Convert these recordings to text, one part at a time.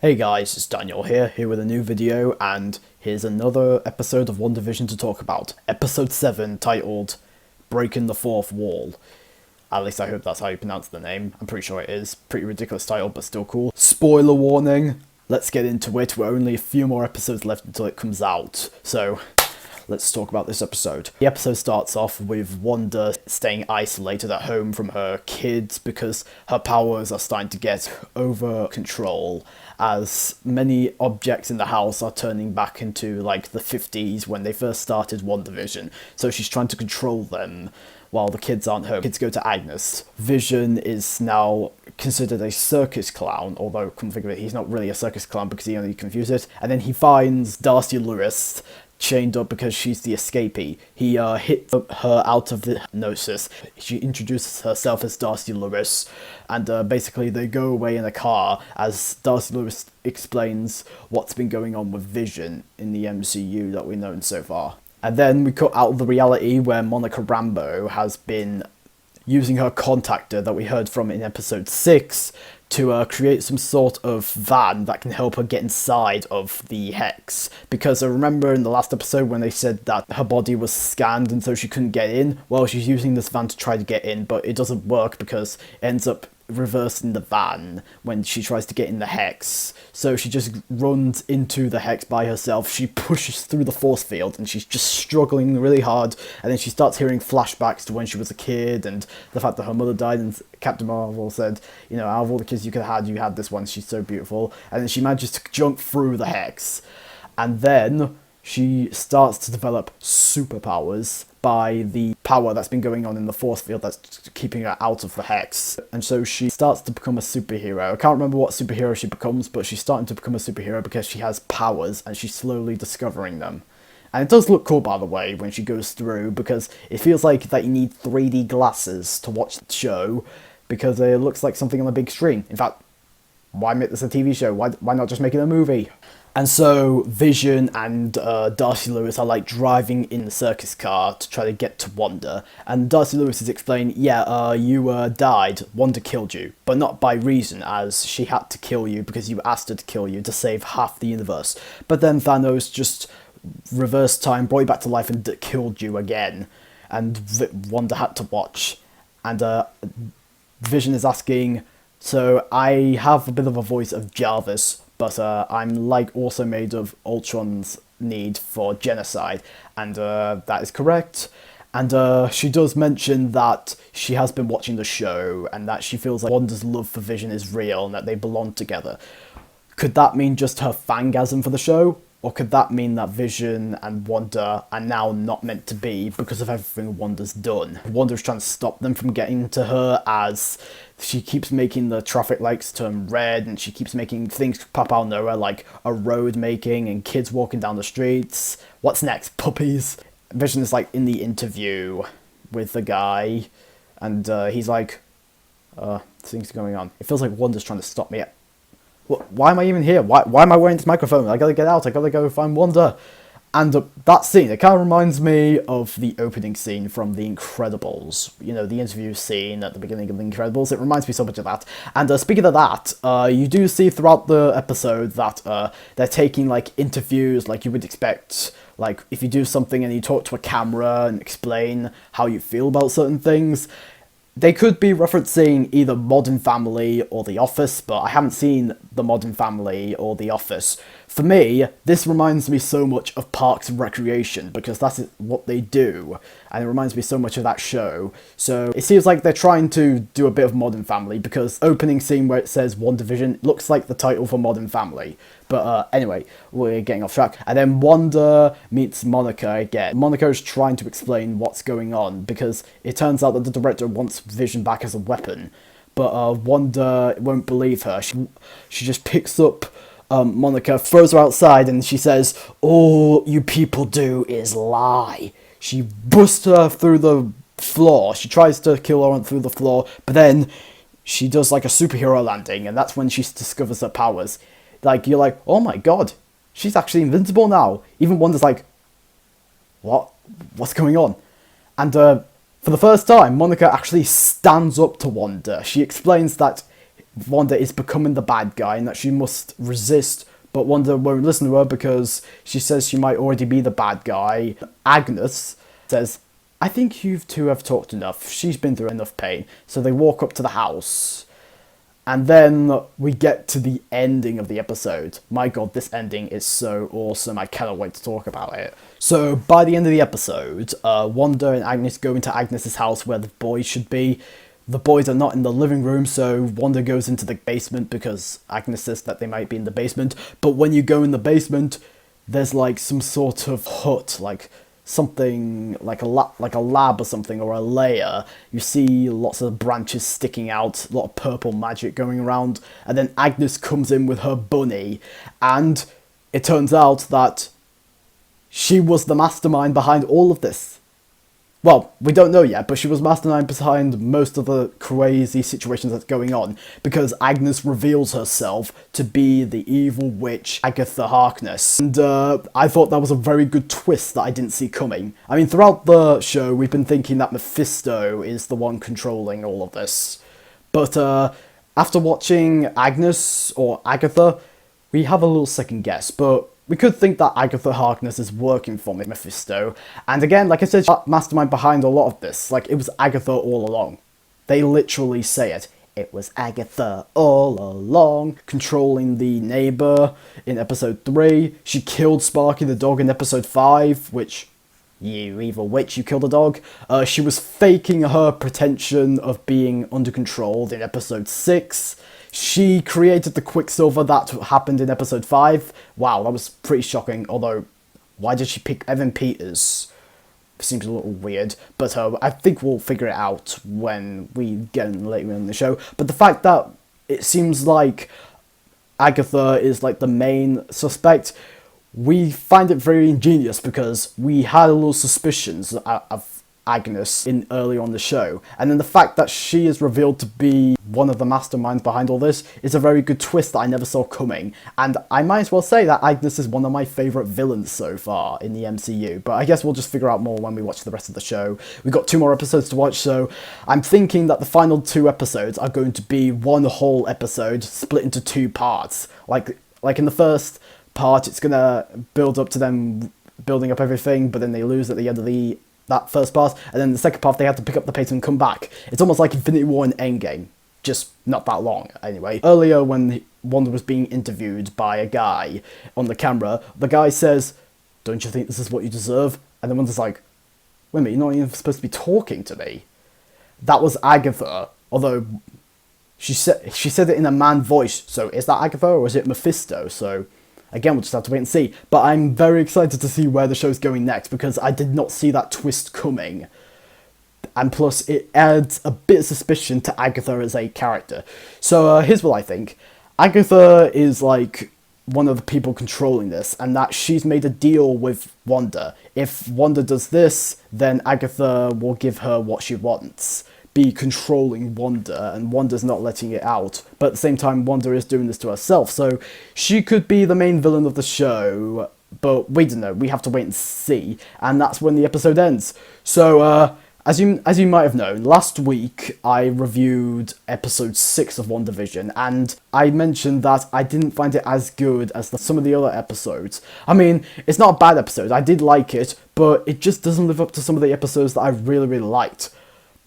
Hey guys, it's Daniel here with a new video, and here's another episode of WandaVision to talk about. Episode 7, titled Breaking the Fourth Wall. At least I hope that's how you pronounce the name. I'm pretty sure it is. Pretty ridiculous title, but still cool. Spoiler warning! Let's get into it. We're only a few more episodes left until it comes out. So, let's talk about this episode. The episode starts off with Wanda staying isolated at home from her kids because her powers are starting to get over control, as many objects in the house are turning back into like the 50s when they first started WandaVision. So she's trying to control them while the kids aren't home. Kids go to Agnes. Vision is now considered a circus clown, although, come think of it, he's not really a circus clown because he only confused it. And then he finds Darcy Lewis chained up because she's the escapee. He hit her out of the hypnosis. She introduces herself as Darcy Lewis, and basically they go away in a car as Darcy Lewis explains what's been going on with Vision in the MCU that we've known so far. And then we cut out of the reality where Monica Rambeau has been using her contactor that we heard from in episode 6 to create some sort of van that can help her get inside of the Hex. Because I remember in the last episode when they said that her body was scanned and so she couldn't get in, well, she's using this van to try to get in, but it doesn't work because it ends up reversing the van when she tries to get in the Hex. So she just runs into the Hex by herself. She pushes through the force field and she's just struggling really hard, and then she starts hearing flashbacks to when she was a kid and the fact that her mother died, and Captain Marvel said, you know, out of all the kids you could have had, you had this one, she's so beautiful. And then she manages to jump through the Hex, and then she starts to develop superpowers by the power that's been going on in the force field that's keeping her out of the Hex. And so she starts to become a superhero. I can't remember what superhero she becomes, but she's starting to become a superhero because she has powers and she's slowly discovering them. And it does look cool, by the way, when she goes through, because it feels like that you need 3D glasses to watch the show, because it looks like something on a big screen. In fact, why make this a TV show? Why not just make it a movie? And so Vision and Darcy Lewis are like driving in the circus car to try to get to Wanda. And Darcy Lewis is explaining, yeah, you died, Wanda killed you, but not by reason, as she had to kill you because you asked her to kill you to save half the universe. But then Thanos just reversed time, brought you back to life and killed you again. And Wanda had to watch. And Vision is asking, so I have a bit of a voice of Jarvis, but I'm like also made of Ultron's need for genocide, and that is correct. And she does mention that she has been watching the show and that she feels like Wanda's love for Vision is real and that they belong together. Could that mean just her fangasm for the show? Or could that mean that Vision and Wanda are now not meant to be because of everything Wanda's done? Wanda's trying to stop them from getting to her, as she keeps making the traffic lights turn red and she keeps making things pop out of nowhere, like a road making and kids walking down the streets. What's next? Puppies? Vision is like in the interview with the guy, and he's like, things are going on. It feels like Wanda's trying to stop me. Why am I even here? Why am I wearing this microphone? I gotta get out, I gotta go find Wanda. And that scene, it kind of reminds me of the opening scene from The Incredibles. You know, the interview scene at the beginning of The Incredibles. It reminds me so much of that. And speaking of that, you do see throughout the episode that they're taking, like, interviews like you would expect. Like, if you do something and you talk to a camera and explain how you feel about certain things. They could be referencing either Modern Family or The Office, but I haven't seen The Modern Family or The Office. For me, this reminds me so much of Parks and Recreation, because that's what they do, and it reminds me so much of that show. So it seems like they're trying to do a bit of Modern Family, because opening scene where it says WandaVision looks like the title for Modern Family. But anyway, we're getting off track. And then Wanda meets Monica again. Monica is trying to explain what's going on, because it turns out that the director wants Vision back as a weapon. But Wanda won't believe her. She just picks up Monica, throws her outside, and she says, all you people do is lie. She busts her through the floor. She tries to kill her through the floor, but then she does like a superhero landing, and that's when she discovers her powers. Like, you're like, oh my god, she's actually invincible now. Even Wanda's like, what's going on? And for the first time, Monica actually stands up to Wanda. She explains that Wanda is becoming the bad guy and that she must resist, but Wanda won't listen to her because she says she might already be the bad guy. Agnes says, I think you two have talked enough. She's been through enough pain. So they walk up to the house. And then we get to the ending of the episode. My god, this ending is so awesome. I cannot wait to talk about it. So by the end of the episode, Wanda and Agnes go into Agnes's house where the boys should be. The boys are not in the living room, so Wanda goes into the basement because Agnes says that they might be in the basement. But when you go in the basement, there's like some sort of hut, like something like a lab or something, or a lair. You see lots of branches sticking out, a lot of purple magic going around, and then Agnes comes in with her bunny, and it turns out that she was the mastermind behind all of this. Well, we don't know yet, but she was mastermind behind most of the crazy situations that's going on, because Agnes reveals herself to be the evil witch Agatha Harkness. And I thought that was a very good twist that I didn't see coming. I mean, throughout the show, we've been thinking that Mephisto is the one controlling all of this. But after watching Agnes, or Agatha, we have a little second guess, but we could think that Agatha Harkness is working for Mephisto, and again, like I said, she's mastermind behind a lot of this. Like, it was Agatha all along. They literally say it. It was Agatha all along, controlling the neighbour in episode 3. She killed Sparky the dog in episode 5, which, you evil witch, you killed a dog. She was faking her pretension of being under control in episode 6. She created the Quicksilver that happened in episode 5. Wow, that was pretty shocking, although, why did she pick Evan Peters? Seems a little weird, but I think we'll figure it out when we get in later in the show. But the fact that it seems like Agatha is like the main suspect, we find it very ingenious because we had a little suspicions of Agnes early on the show, and then the fact that she is revealed to be one of the masterminds behind all this is a very good twist that I never saw coming, and I might as well say that Agnes is one of my favourite villains so far in the MCU, but I guess we'll just figure out more when we watch the rest of the show. We've got 2 more episodes to watch, so I'm thinking that the final 2 episodes are going to be one whole episode split into 2 parts. Like in the first part, it's gonna build up to them building up everything, but then they lose at the end of that first part, and then the second part they have to pick up the pace and come back. It's almost like Infinity War and Endgame, just not that long, anyway. Earlier, when Wanda was being interviewed by a guy on the camera, the guy says, "Don't you think this is what you deserve?" And then Wanda's like, "Wait a minute, you're not even supposed to be talking to me." That was Agatha, although she said it in a man voice, so is that Agatha or is it Mephisto? So again, we'll just have to wait and see. But I'm very excited to see where the show's going next, because I did not see that twist coming. And plus, it adds a bit of suspicion to Agatha as a character. So here's what I think. Agatha is like one of the people controlling this, and that she's made a deal with Wanda. If Wanda does this, then Agatha will give her what she wants. Be controlling Wanda, and Wanda's not letting it out. But at the same time, Wanda is doing this to herself, so she could be the main villain of the show, but we don't know. We have to wait and see, and that's when the episode ends. So, as you might have known, last week I reviewed episode 6 of WandaVision, and I mentioned that I didn't find it as good as some of the other episodes. I mean, it's not a bad episode, I did like it, but it just doesn't live up to some of the episodes that I really, really liked.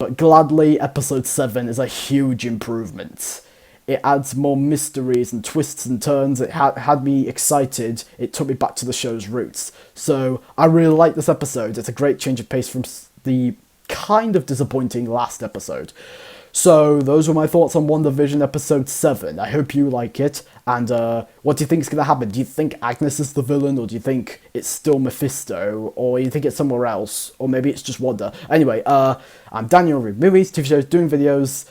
But gladly, episode 7 is a huge improvement. It adds more mysteries and twists and turns. It had me excited. It took me back to the show's roots. So I really like this episode. It's a great change of pace from the kind of disappointing last episode. So those were my thoughts on WandaVision episode 7. I hope you like it. And what do you think is going to happen? Do you think Agnes is the villain, or do you think it's still Mephisto, or you think it's somewhere else, or maybe it's just Wanda? Anyway, I'm Daniel, review movies, TV shows, doing videos.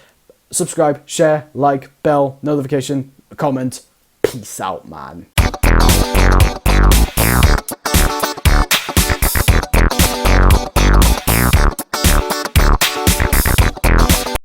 Subscribe, share, like, bell, notification, comment. Peace out, man.